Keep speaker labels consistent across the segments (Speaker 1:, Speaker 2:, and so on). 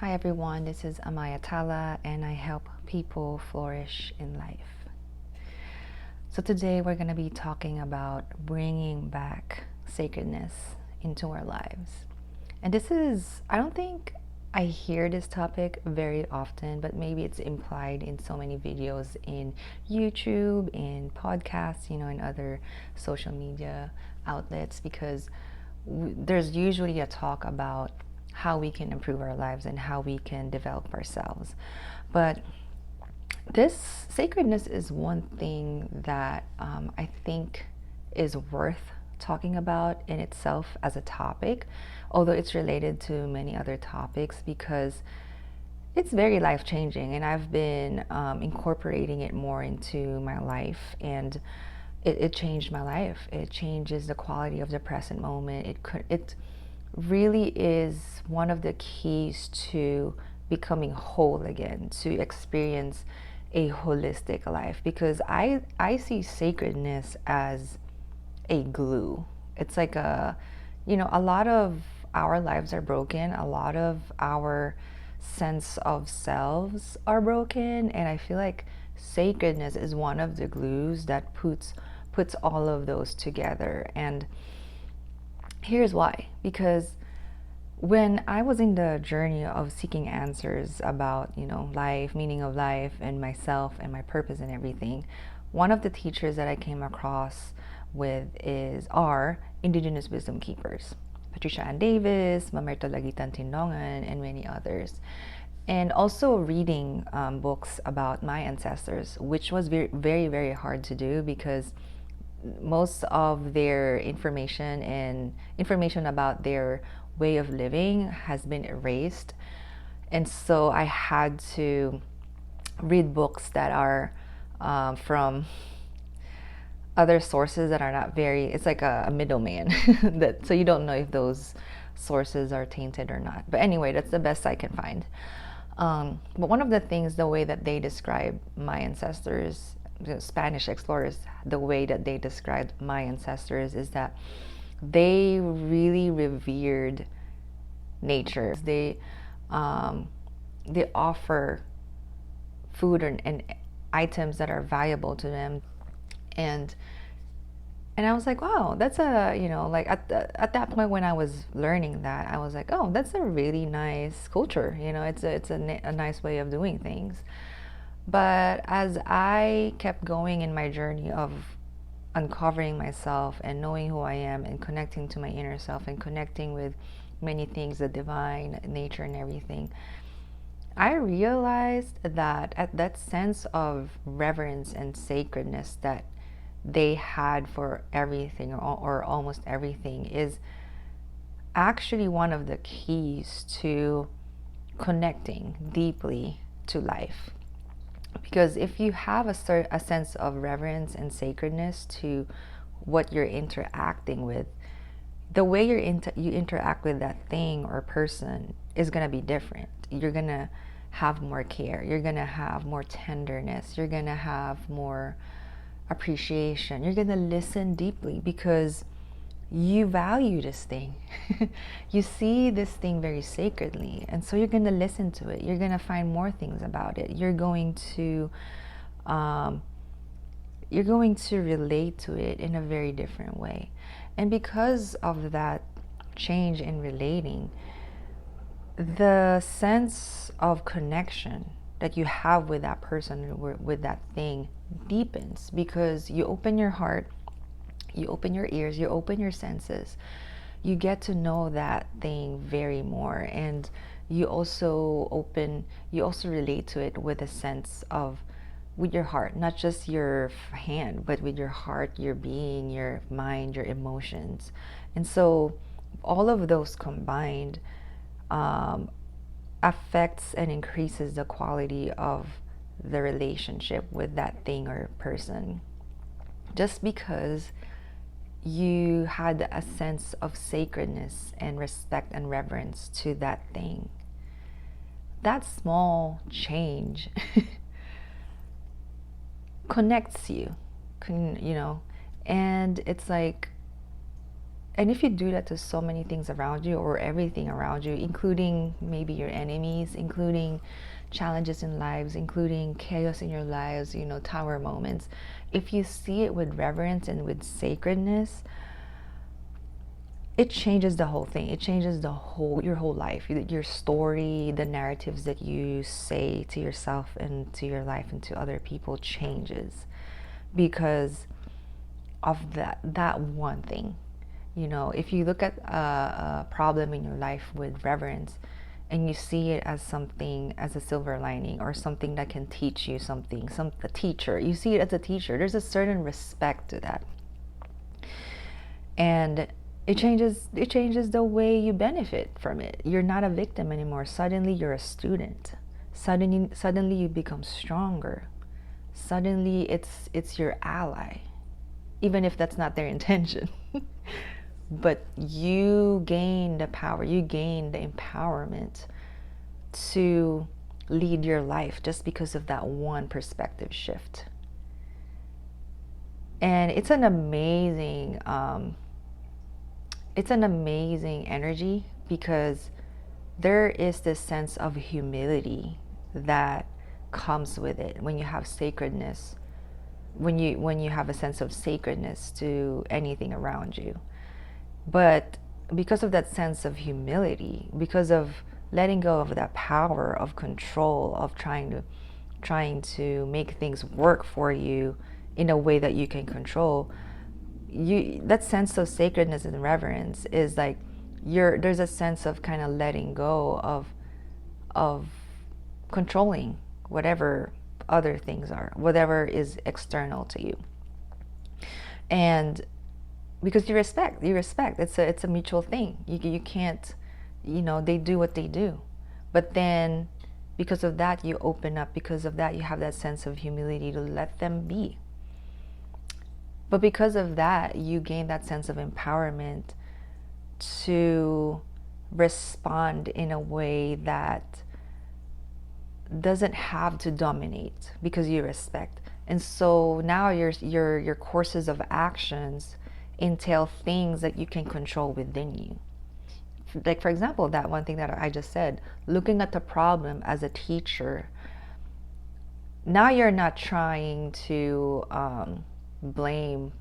Speaker 1: Hi everyone, this is Amaya Tala and I help people flourish in life. So today we're going to be talking about bringing back sacredness into our lives. And I don't think I hear this topic very often, but maybe it's implied in so many videos in YouTube, in podcasts, in other social media outlets because there's usually a talk about how we can improve our lives and how we can develop ourselves. But this sacredness is one thing that I think is worth talking about in itself as a topic, although it's related to many other topics because it's very life changing, and I've been incorporating it more into my life, and it changed my life. It changes the quality of the present moment. It really is one of the keys to becoming whole again, to experience a holistic life, because I see sacredness as a glue. It's like a lot of our lives are broken. A lot of our sense of selves are broken. And I feel like sacredness is one of the glues that puts all of those together. And here's why. Because when I was in the journey of seeking answers about, life, meaning of life, and myself and my purpose and everything, one of the teachers that I came across with are Indigenous wisdom keepers, Patricia Ann Davis, Mamerto Lagitan Tindongan, and many others. And also reading books about my ancestors, which was very, very, very hard to do because most of their information about their way of living has been erased. And so I had to read books that are from other sources that are not very, it's like a middleman that, so you don't know if those sources are tainted or not. But anyway, that's the best I can find. But one of the things, the way that they describe my ancestors, the Spanish explorers, the way that they described my ancestors is that they really revered nature. They offer food and items that are valuable to them, and I was like, wow, that's like at that point when I was learning that, I was like, oh, that's a really nice culture. It's a nice way of doing things. But as I kept going in my journey of uncovering myself and knowing who I am and connecting to my inner self and connecting with many things, the divine, nature, and everything, I realized that at that sense of reverence and sacredness that they had for everything, or almost everything, is actually one of the keys to connecting deeply to life. Because if you have a sense of reverence and sacredness to what you're interacting with, the way you interact with that thing or person is going to be different. You're going to have more care. You're going to have more tenderness. You're going to have more appreciation. You're going to listen deeply because you value this thing. You see this thing very sacredly, and so you're going to listen to it. You're going to find more things about it. Um, you're going to relate to it in a very different way. And because of that change in relating, the sense of connection that you have with that person, with that thing, deepens because you open your heart, you open your ears, you open your senses. You get to know that thing very more, and you also relate to it with a sense of, with your heart, not just your hand, but with your heart, your being, your mind, your emotions. And so all of those combined um, affects and increases the quality of the relationship with that thing or person, just because you had a sense of sacredness and respect and reverence to that thing. That small change connects you, and it's like And if you do that to so many things around you or everything around you, including maybe your enemies, including challenges in lives, including chaos in your lives, tower moments, if you see it with reverence and with sacredness, it changes the whole thing. It changes your whole life, your story, the narratives that you say to yourself and to your life and to other people changes because of that one thing. If you look at a problem in your life with reverence and you see it as something, as a silver lining or something that can teach you something, a teacher, you see it as a teacher, there's a certain respect to that. And it changes the way you benefit from it. You're not a victim anymore. Suddenly you're a student. Suddenly you become stronger. Suddenly it's your ally, even if that's not their intention. But you gain the power, you gain the empowerment to lead your life just because of that one perspective shift. And it's an amazing energy because there is this sense of humility that comes with it when you have sacredness, when you have a sense of sacredness to anything around you. But because of that sense of humility, because of letting go of that power of control of trying to make things work for you in a way that you can control, that sense of sacredness and reverence is like there's a sense of kind of letting go of controlling whatever other things are, whatever is external to you. And because you respect, it's a mutual thing. You can't, they do what they do, but then because of that you open up, because of that you have that sense of humility to let them be. But because of that you gain that sense of empowerment to respond in a way that doesn't have to dominate because you respect. And so now your courses of actions entail things that you can control within you. Like, for example, that one thing that I just said, looking at the problem as a teacher. Now you're not trying to blame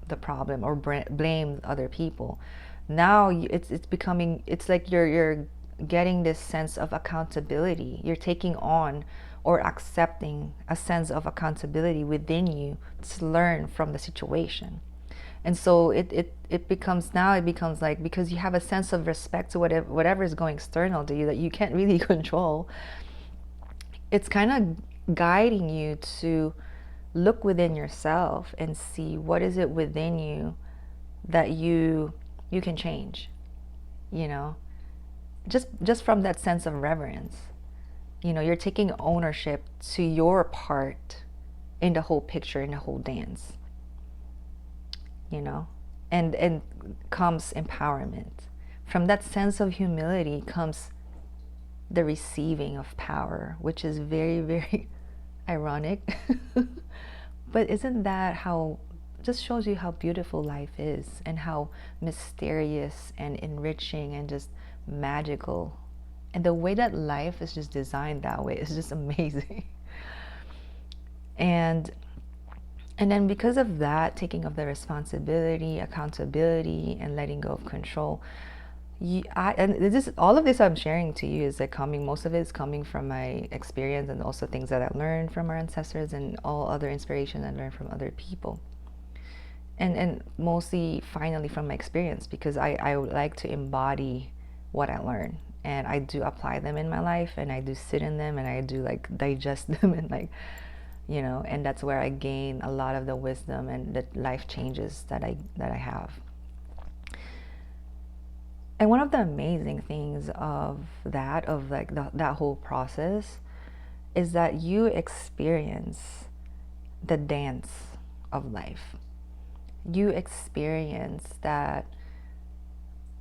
Speaker 1: the problem or blame other people. Now it's becoming, it's like you're getting this sense of accountability. You're taking on or accepting a sense of accountability within you to learn from the situation. And so it becomes, now it becomes like, because you have a sense of respect to whatever is going external to you that you can't really control, it's kind of guiding you to look within yourself and see what is it within you that you can change, just from that sense of reverence. You're taking ownership to your part in the whole picture, in the whole dance, and comes empowerment. From that sense of humility comes the receiving of power, which is very, very ironic. But isn't that how, just shows you how beautiful life is and how mysterious and enriching and just magical. And the way that life is just designed that way is just amazing. And then because of that, taking of the responsibility, accountability, and letting go of control, all of this I'm sharing to you is like most of it is coming from my experience and also things that I learned from our ancestors and all other inspiration I learned from other people. And mostly finally from my experience, because I like to embody what I learn, and I do apply them in my life, and I do sit in them, and I do like digest them, and like, and that's where I gain a lot of the wisdom and the life changes that I have. And one of the amazing things of that whole process is that you experience the dance of life. You experience that,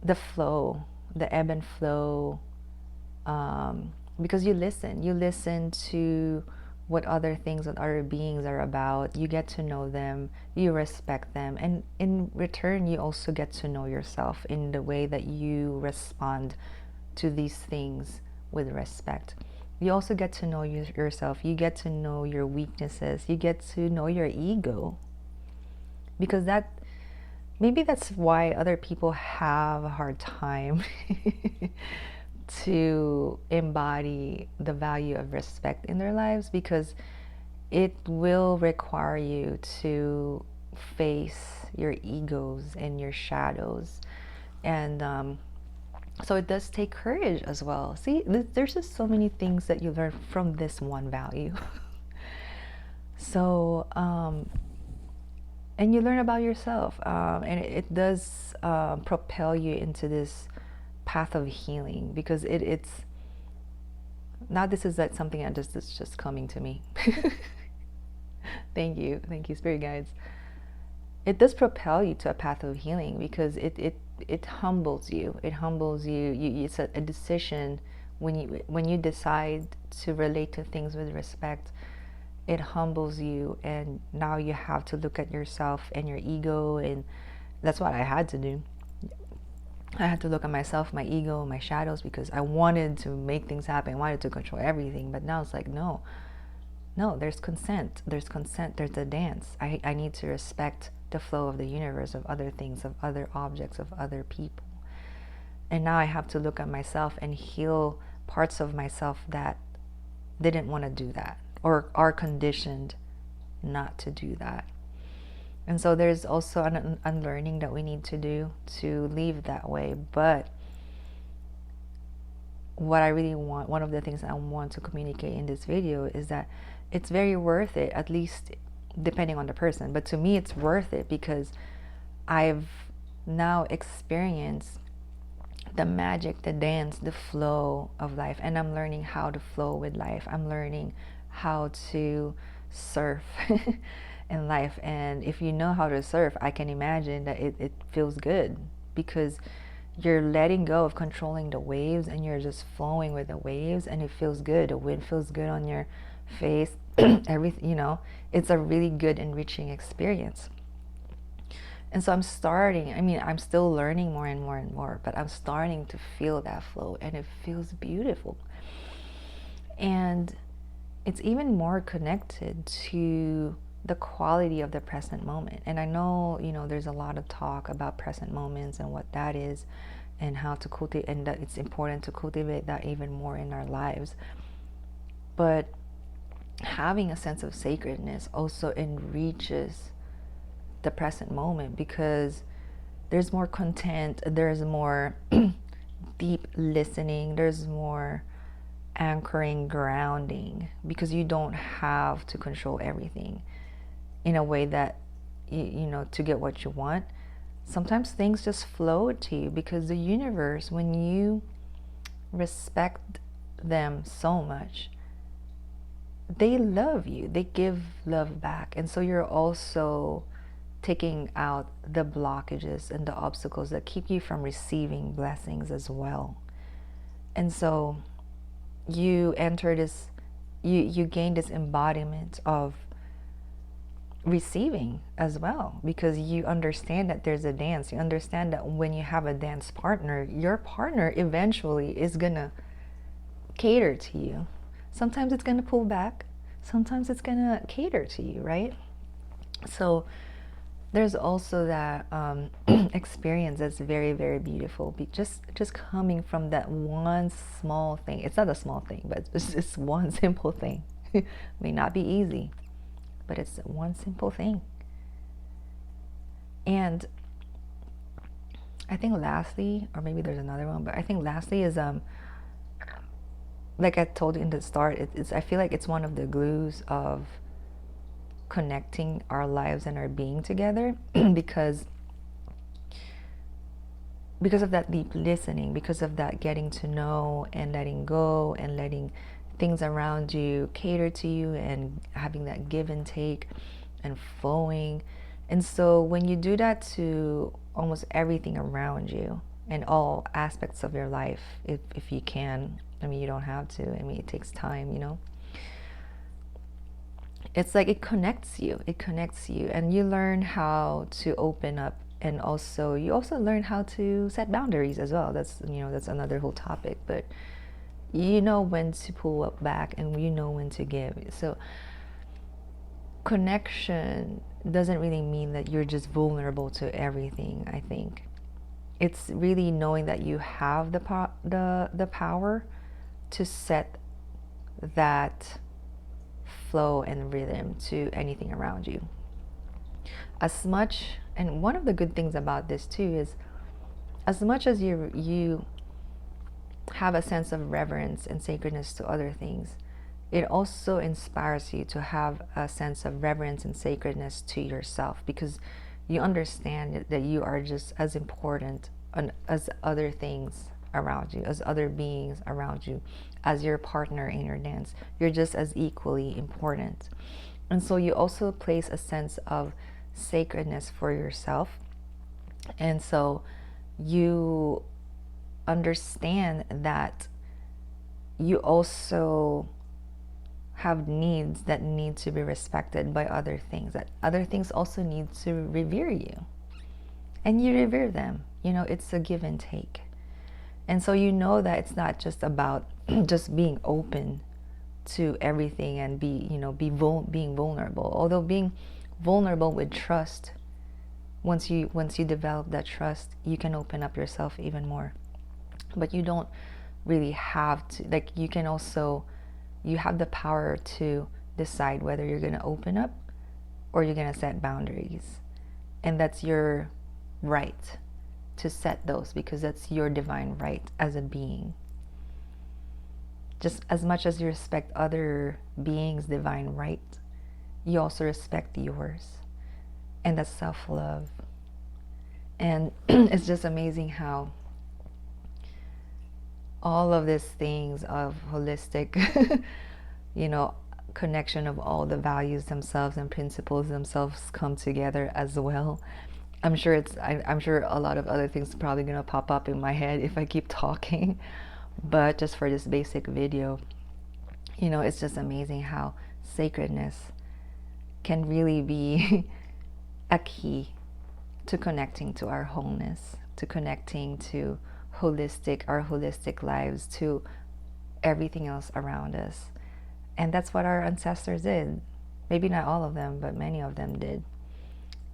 Speaker 1: the flow, the ebb and flow, because you listen to what other things, what other beings are about. You get to know them, you respect them, and in return you also get to know yourself in the way that you respond to these things with respect. You also get to know yourself. You get to know your weaknesses. You get to know your ego, because maybe that's why other people have a hard time to embody the value of respect in their lives, because it will require you to face your egos and your shadows. And so it does take courage as well. See, there's just so many things that you learn from this one value. So, and you learn about yourself, and it does propel you into this path of healing, because it's now, this is like something that's just coming to me. Thank you, spirit guides. It does propel you to a path of healing, because it humbles you. It humbles you. It's a decision. When you decide to relate to things with respect, it humbles you, and now you have to look at yourself and your ego, and that's what I had to do. I had to look at myself, my ego, my shadows, because I wanted to make things happen. I wanted to control everything. But now it's like, no, there's consent. There's a dance. I need to respect the flow of the universe, of other things, of other objects, of other people. And now I have to look at myself and heal parts of myself that didn't want to do that, or are conditioned not to do that. And so there's also an unlearning that we need to do to leave that way. But what I really want, one of the things I want to communicate in this video, is that it's very worth it, at least depending on the person. But to me, it's worth it, because I've now experienced the magic, the dance, the flow of life. And I'm learning how to flow with life. I'm learning how to surf in life. And if you know how to surf, I can imagine that it feels good, because you're letting go of controlling the waves, and you're just flowing with the waves, and it feels good. The wind feels good on your face. Everything, it's a really good, enriching experience. And so I'm still learning more and more and more, but I'm starting to feel that flow, and it feels beautiful. And it's even more connected to the quality of the present moment. And I know, there's a lot of talk about present moments and what that is, and how to cultivate, and that it's important to cultivate that even more in our lives. But having a sense of sacredness also enriches the present moment, because there's more content, there's more deep listening, there's more anchoring, grounding, because you don't have to control everything in a way that to get what you want. Sometimes things just flow to you, because the universe, when you respect them so much, they love you, they give love back. And so you're also taking out the blockages and the obstacles that keep you from receiving blessings as well. And so you enter this, you gain this embodiment of receiving as well, because you understand that there's a dance. You understand that when you have a dance partner, your partner eventually is gonna cater to you. Sometimes it's gonna pull back, sometimes it's gonna cater to you, right? So there's also that experience that's very, very beautiful. Just coming from that one small thing. It's not a small thing, but it's just one simple thing. It may not be easy, but it's one simple thing. And I think lastly, or maybe there's another one, but I think lastly is like I told you in the start, I feel like it's one of the glues of connecting our lives and our being together, because of that deep listening, because of that getting to know and letting go, and letting things around you cater to you, and having that give and take and flowing. And so when you do that to almost everything around you and all aspects of your life, if you can, you don't have to, it takes time, it's like it connects you. It connects you, and you learn how to open up, and also you also learn how to set boundaries as well. That's, you know, that's another whole topic, but you know when to pull up back and you know when to give. So connection doesn't really mean that you're just vulnerable to everything. I think it's really knowing that you have the power to set that flow and rhythm to anything around you. As much, and one of the good things about this too is, as much as you have a sense of reverence and sacredness to other things, it also inspires you to have a sense of reverence and sacredness to yourself, because you understand that you are just as important as other things around you, as other beings around you, as your partner in your dance. You're just as equally important. And so you also place a sense of sacredness for yourself. And so you understand that you also have needs that need to be respected by other things, that other things also need to revere you, and you revere them. You know, it's a give and take. And so you know that it's not just about just being open to everything and being vulnerable. Although being vulnerable with trust, once you develop that trust, you can open up yourself even more. But you don't really have to, like, you can also, you have the power to decide whether you're going to open up or you're going to set boundaries. And that's your right to set those, because that's your divine right as a being. Just as much as you respect other beings' divine right, you also respect yours. And that's self-love. And it's just amazing how all of these things of holistic, connection of all the values themselves and principles themselves come together as well. I'm sure I'm sure a lot of other things are probably gonna pop up in my head if I keep talking, but just for this basic video, it's just amazing how sacredness can really be a key to connecting to our wholeness, to connecting to our holistic lives, to everything else around us. And that's what our ancestors did. Maybe not all of them, but many of them did.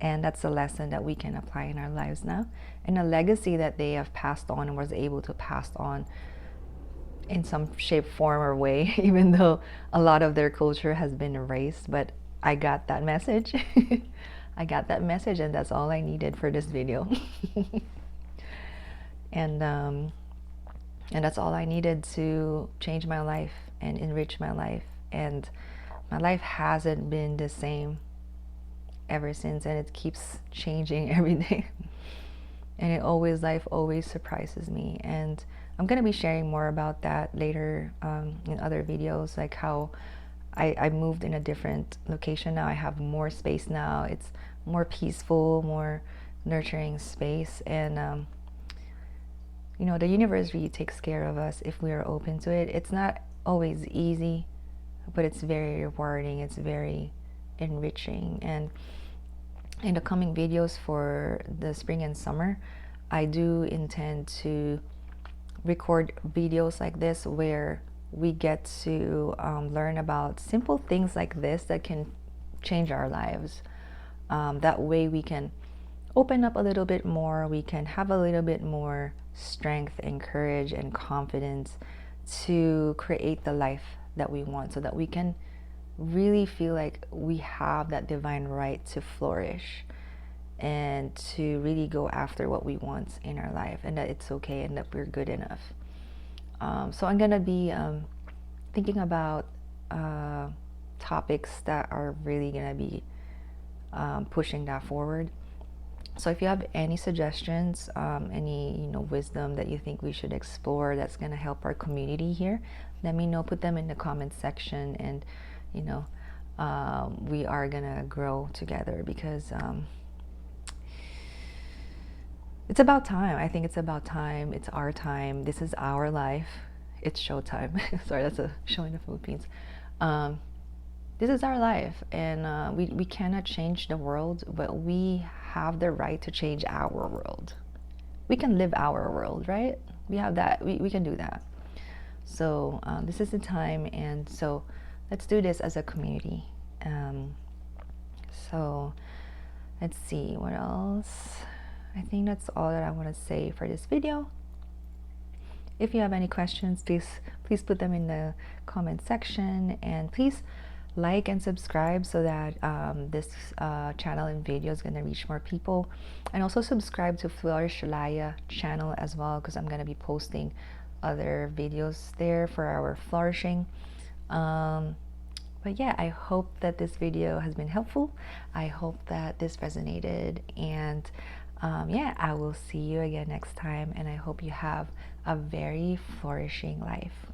Speaker 1: And that's a lesson that we can apply in our lives now, and a legacy that they have passed on and was able to pass on in some shape, form, or way, even though a lot of their culture has been erased. But I got that message. I got that message, and that's all I needed for this video. And that's all I needed to change my life and enrich my life. And my life hasn't been the same ever since, and it keeps changing every day. And life always surprises me. And I'm going to be sharing more about that later in other videos, like how I moved in a different location now. I have more space now. It's more peaceful, more nurturing space. And the universe really takes care of us if we are open to it. It's not always easy, but it's very rewarding. It's very enriching. And in the coming videos for the spring and summer, I do intend to record videos like this where we get to learn about simple things like this that can change our lives. That way we can open up a little bit more. We can have a little bit more strength and courage and confidence to create the life that we want, so that we can really feel like we have that divine right to flourish and to really go after what we want in our life, and that it's okay and that we're good enough. So I'm gonna be thinking about topics that are really gonna be pushing that forward. So if you have any suggestions, any wisdom that you think we should explore that's gonna help our community here, let me know. Put them in the comment section, and we are gonna grow together, because it's about time. I think it's about time. It's our time. This is our life. It's showtime. Sorry, that's a show in the Philippines. this is our life, and we cannot change the world, but we have the right to change our world. We can live our world, right? We have that. We can do that. So this is the time, and so let's do this as a community. Um, so let's see what else. I think that's all that I want to say for this video. If you have any questions, please put them in the comment section, and please like and subscribe so that this channel and video is going to reach more people. And also subscribe to Flourish Laya channel as well, because I'm going to be posting other videos there for our flourishing. But yeah, I hope that this video has been helpful. I hope that this resonated, and yeah, I will see you again next time, and I hope you have a very flourishing life.